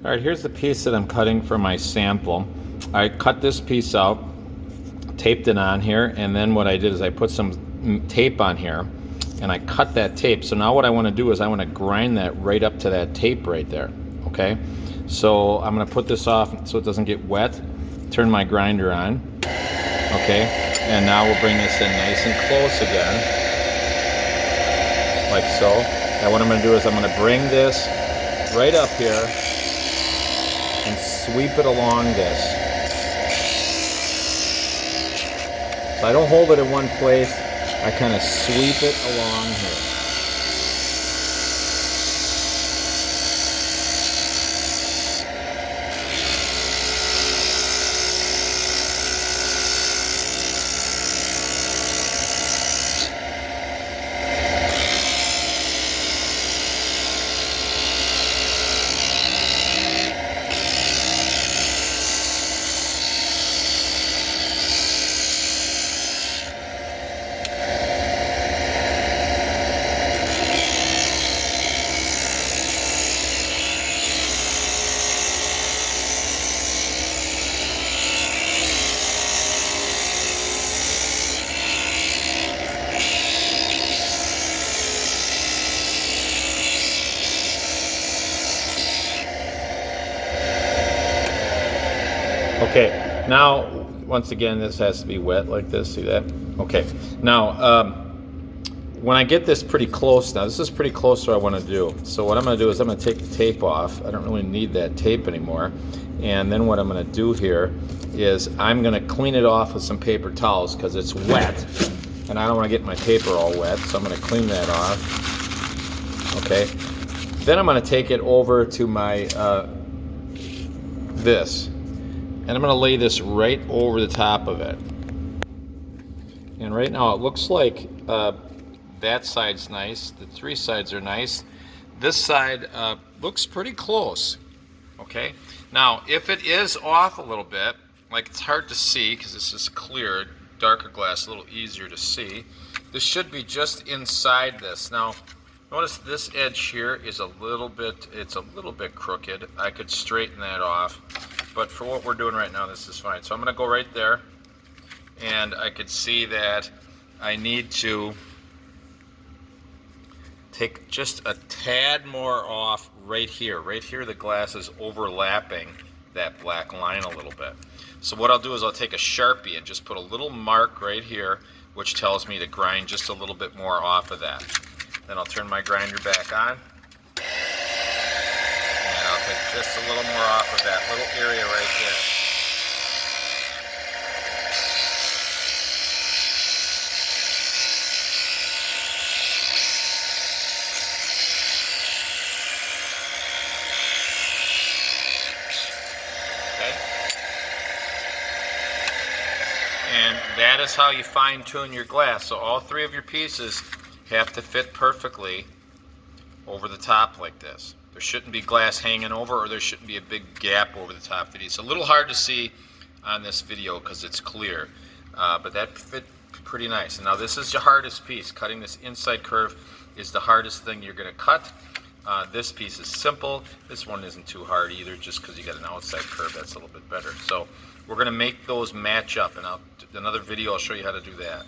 All right, here's the piece that I'm cutting for my sample. I cut this piece out, taped it on here, and then what I did is I put some tape on here and I cut that tape. So now what I want to do is I want to grind that right up to that tape right there, okay? So I'm going to put this off so it doesn't get wet, turn my grinder on, okay? And now we'll bring this in nice and close again, like so. And what I'm going to do is I'm going to bring this right up here and sweep it along this. So I don't hold it in one place, I kind of sweep it along here. Okay, now, once again, this has to be wet like this, see that? Okay, now, when I get this pretty close now, this is pretty close to what I want to do. So what I'm going to do is I'm going to take the tape off. I don't really need that tape anymore. And then what I'm going to do here is I'm going to clean it off with some paper towels because it's wet. And I don't want to get my paper all wet, so I'm going to clean that off. Okay, then I'm going to take it over to my, this. And I'm going to lay this right over the top of it. And right now it looks like that side's nice. The three sides are nice. This side looks pretty close. Okay. Now, if it is off a little bit, like it's hard to see because this is clear, darker glass, a little easier to see. This should be just inside this. Now, notice this edge here is a little bit, it's a little bit crooked. I could straighten that off. But for what we're doing right now, this is fine. So I'm going to go right there, and I could see that I need to take just a tad more off right here. Right here, the glass is overlapping that black line a little bit. So what I'll do is I'll take a Sharpie and just put a little mark right here, which tells me to grind just a little bit more off of that. Then I'll turn my grinder back on. Take just a little more off of that little area right there. Okay. And that is how you fine tune your glass. So all three of your pieces have to fit perfectly over the top like this. There shouldn't be glass hanging over, or there shouldn't be a big gap over the top of it. It's a little hard to see on this video because it's clear, but that fit pretty nice. And now this is the hardest piece. Cutting this inside curve is the hardest thing you're going to cut. This piece is simple. This one isn't too hard either, just because you got an outside curve that's a little bit better. So we're going to make those match up, and another video I'll show you how to do that.